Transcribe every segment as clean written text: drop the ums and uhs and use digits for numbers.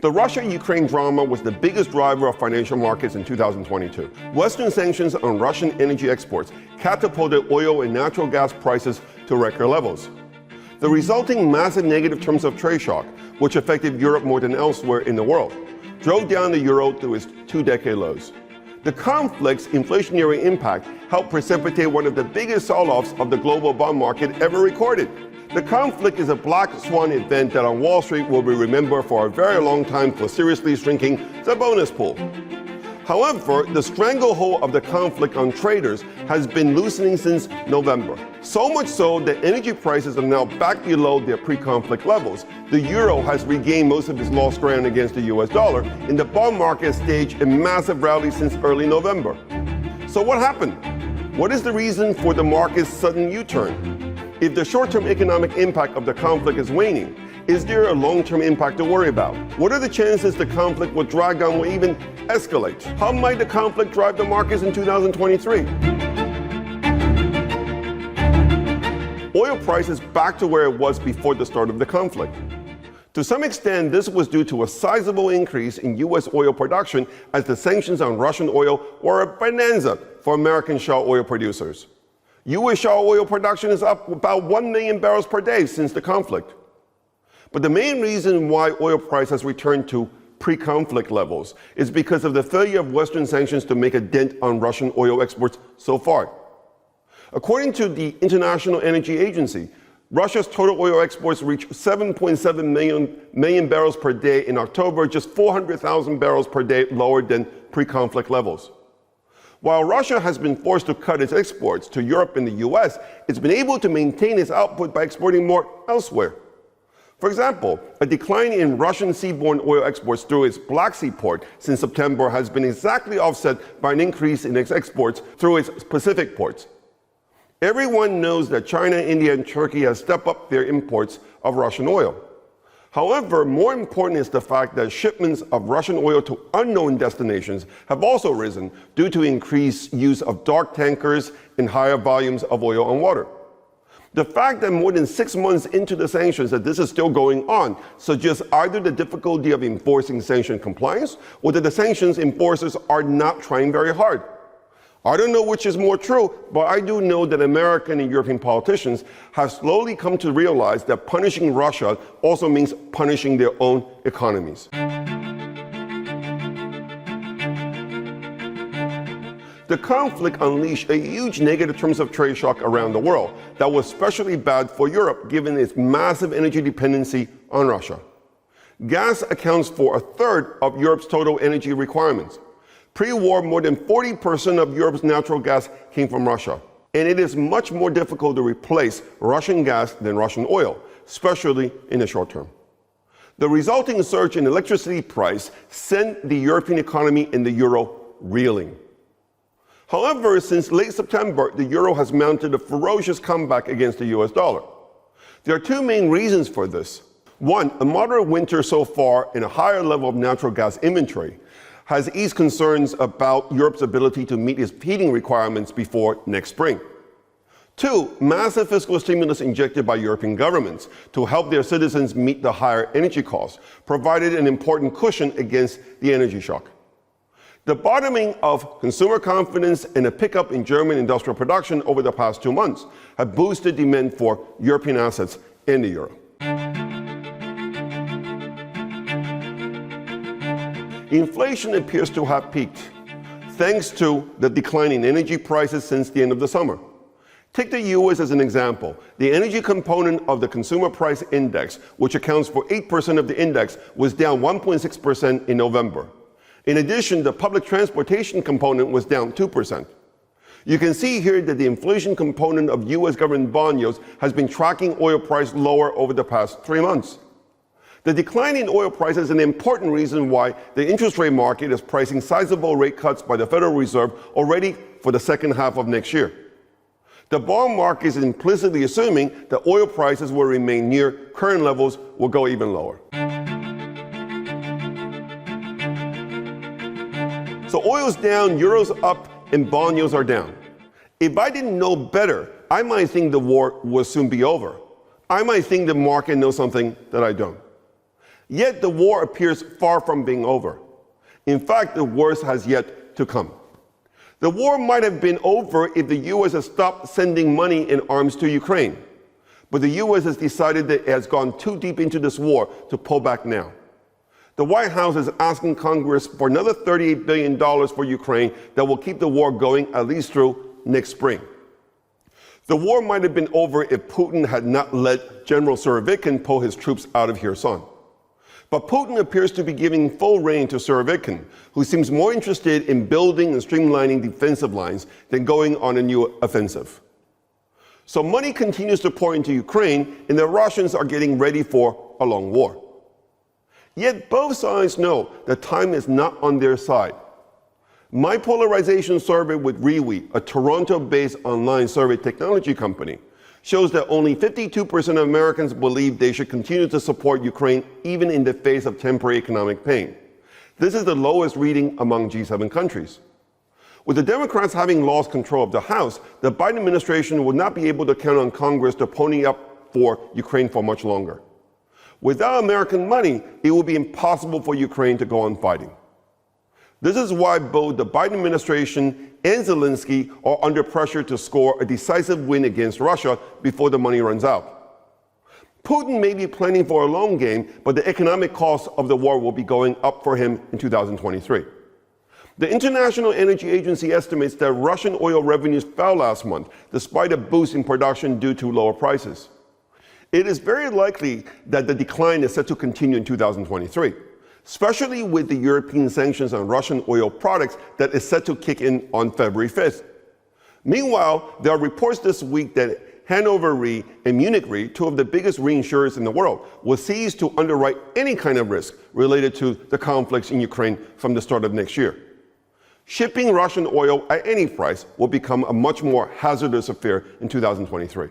The Russia-Ukraine drama was the biggest driver of financial markets in 2022. Western sanctions on Russian energy exports catapulted oil and natural gas prices to record levels. The resulting massive negative terms of trade shock, which affected Europe more than elsewhere in the world, drove down the euro to its two-decade lows. The conflict's inflationary impact helped precipitate one of the biggest sell-offs of the global bond market ever recorded. The conflict is a black swan event that on Wall Street will be remembered for a very long time for seriously shrinking the bonus pool. However, the stranglehold of the conflict on traders has been loosening since November. So much so that energy prices are now back below their pre-conflict levels. The euro has regained most of its lost ground against the US dollar, and the bond market staged a massive rally since early November. So what happened? What is the reason for the market's sudden U-turn? If the short-term economic impact of the conflict is waning, is there a long-term impact to worry about? What are the chances the conflict will drag on or even escalate? How might the conflict drive the markets in 2023? Oil prices back to where it was before the start of the conflict. To some extent, this was due to a sizable increase in U.S. oil production as the sanctions on Russian oil were a bonanza for American shale oil producers. U.S. shale oil production is up about 1 million barrels per day since the conflict. But the main reason why oil price has returned to pre-conflict levels is because of the failure of Western sanctions to make a dent on Russian oil exports so far. According to the International Energy Agency, Russia's total oil exports reached 7.7 million barrels per day in October, just 400,000 barrels per day lower than pre-conflict levels. While Russia has been forced to cut its exports to Europe and the US, it's been able to maintain its output by exporting more elsewhere. For example, a decline in Russian seaborne oil exports through its Black Sea port since September has been exactly offset by an increase in its exports through its Pacific ports. Everyone knows that China, India, and Turkey have stepped up their imports of Russian oil. However, more important is the fact that shipments of Russian oil to unknown destinations have also risen due to increased use of dark tankers and higher volumes of oil on water. The fact that more than 6 months into the sanctions that this is still going on suggests either the difficulty of enforcing sanction compliance or that the sanctions enforcers are not trying very hard. I don't know which is more true, but I do know that American and European politicians have slowly come to realize that punishing Russia also means punishing their own economies. The conflict unleashed a huge negative terms of trade shock around the world that was especially bad for Europe given its massive energy dependency on Russia. Gas accounts for a third of Europe's total energy requirements. Pre-war, more than 40% of Europe's natural gas came from Russia, and it is much more difficult to replace Russian gas than Russian oil, especially in the short term. The resulting surge in electricity price sent the European economy and the euro reeling. However, since late September, the euro has mounted a ferocious comeback against the US dollar. There are two main reasons for this. One, a moderate winter so far and a higher level of natural gas inventory has eased concerns about Europe's ability to meet its heating requirements before next spring. Two, massive fiscal stimulus injected by European governments to help their citizens meet the higher energy costs provided an important cushion against the energy shock. The bottoming of consumer confidence and a pickup in German industrial production over the past 2 months have boosted demand for European assets in the euro. Inflation appears to have peaked, thanks to the decline in energy prices since the end of the summer. Take the US as an example. The energy component of the consumer price index, which accounts for 8% of the index, was down 1.6% in November. In addition, the public transportation component was down 2%. You can see here that the inflation component of US government bond yields has been tracking oil price lower over the past 3 months. The decline in oil prices is an important reason why the interest rate market is pricing sizable rate cuts by the Federal Reserve already for the second half of next year. The bond market is implicitly assuming that oil prices will remain near current levels or go even lower. So oil's down, euro's up, and bond yields are down. If I didn't know better, I might think the war will soon be over. I might think the market knows something that I don't. Yet the war appears far from being over. In fact, the worst has yet to come. The war might have been over if the U.S. had stopped sending money and arms to Ukraine. But the U.S. has decided that it has gone too deep into this war to pull back now. The White House is asking Congress for another $38 billion for Ukraine that will keep the war going at least through next spring. The war might have been over if Putin had not let General Surovikin pull his troops out of Kherson. But Putin appears to be giving full rein to Surovikin, who seems more interested in building and streamlining defensive lines than going on a new offensive. So money continues to pour into Ukraine, and the Russians are getting ready for a long war. Yet both sides know that time is not on their side. My polarization survey with Rewe, a Toronto-based online survey technology company, shows that only 52% of Americans believe they should continue to support Ukraine even in the face of temporary economic pain. This is the lowest reading among G7 countries. With the Democrats having lost control of the House, the Biden administration will not be able to count on Congress to pony up for Ukraine for much longer. Without American money, it will be impossible for Ukraine to go on fighting. This is why both the Biden administration and Zelensky are under pressure to score a decisive win against Russia before the money runs out. Putin may be planning for a long game, but the economic cost of the war will be going up for him in 2023. The International Energy Agency estimates that Russian oil revenues fell last month, despite a boost in production due to lower prices. It is very likely that the decline is set to continue in 2023. Especially with the European sanctions on Russian oil products that is set to kick in on February 5th. Meanwhile, there are reports this week that Hannover Re and Munich Re, two of the biggest reinsurers in the world, will cease to underwrite any kind of risk related to the conflicts in Ukraine from the start of next year. Shipping Russian oil at any price will become a much more hazardous affair in 2023.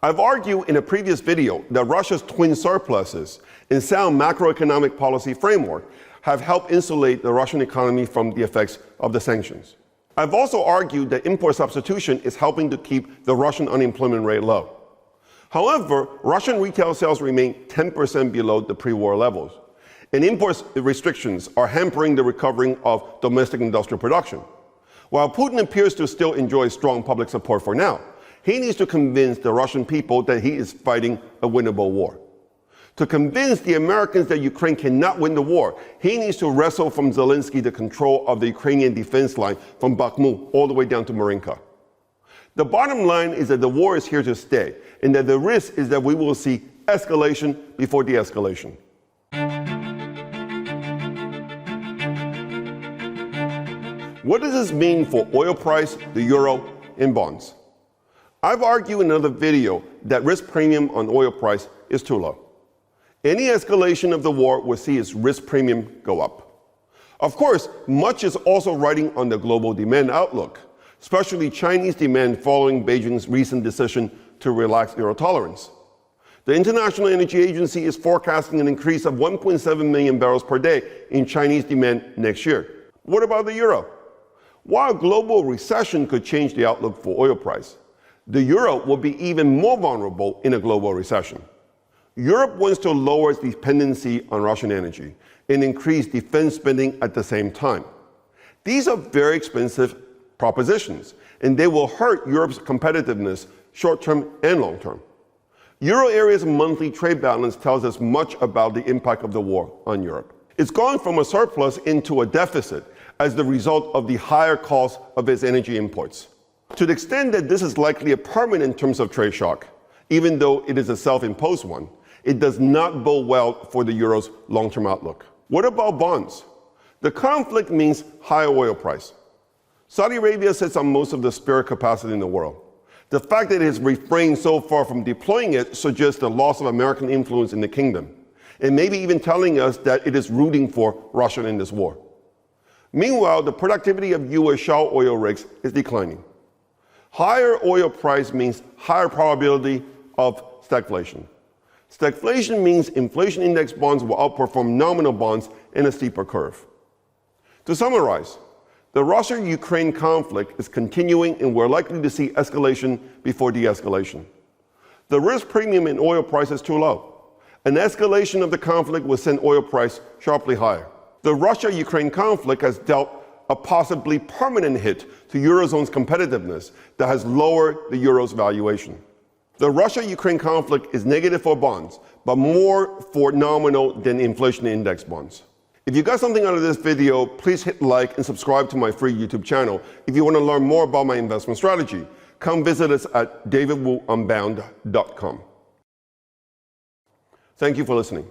I've argued in a previous video that Russia's twin surpluses and sound macroeconomic policy framework have helped insulate the Russian economy from the effects of the sanctions. I've also argued that import substitution is helping to keep the Russian unemployment rate low. However, Russian retail sales remain 10% below the pre-war levels, and import restrictions are hampering the recovery of domestic industrial production. While Putin appears to still enjoy strong public support for now, he needs to convince the Russian people that he is fighting a winnable war. To convince the Americans that Ukraine cannot win the war, he needs to wrestle from Zelensky the control of the Ukrainian defense line from Bakhmut all the way down to Marinka. The bottom line is that the war is here to stay, and that the risk is that we will see escalation before de-escalation. What does this mean for oil price, the euro, and bonds? I've argued in another video that risk premium on oil price is too low. Any escalation of the war will see its risk premium go up. Of course, much is also riding on the global demand outlook, especially Chinese demand following Beijing's recent decision to relax zero tolerance. The International Energy Agency is forecasting an increase of 1.7 million barrels per day in Chinese demand next year. What about the euro? While global recession could change the outlook for oil price, the euro will be even more vulnerable in a global recession. Europe wants to lower its dependency on Russian energy and increase defense spending at the same time. These are very expensive propositions, and they will hurt Europe's competitiveness short-term and long-term. Euro area's monthly trade balance tells us much about the impact of the war on Europe. It's gone from a surplus into a deficit as the result of the higher cost of its energy imports. To the extent that this is likely a permanent terms of trade shock, even though it is a self-imposed one, it does not bode well for the euro's long-term outlook. What about bonds? The conflict means higher oil price. Saudi Arabia sits on most of the spare capacity in the world. The fact that it has refrained so far from deploying it suggests the loss of American influence in the kingdom, and maybe even telling us that it is rooting for Russia in this war. Meanwhile, the productivity of U.S. shale oil rigs is declining. Higher oil price means higher probability of stagflation. Stagflation means inflation index bonds will outperform nominal bonds in a steeper curve. To summarize, the Russia-Ukraine conflict is continuing, and we're likely to see escalation before de-escalation. The risk premium in oil price is too low. An escalation of the conflict will send oil price sharply higher. The Russia-Ukraine conflict has dealt a possibly permanent hit to Eurozone's competitiveness that has lowered the euro's valuation. The Russia-Ukraine conflict is negative for bonds, but more for nominal than inflation index bonds. If you got something out of this video, please hit like and subscribe to my free YouTube channel. If you want to learn more about my investment strategy, come visit us at davidwuunbound.com. Thank you for listening.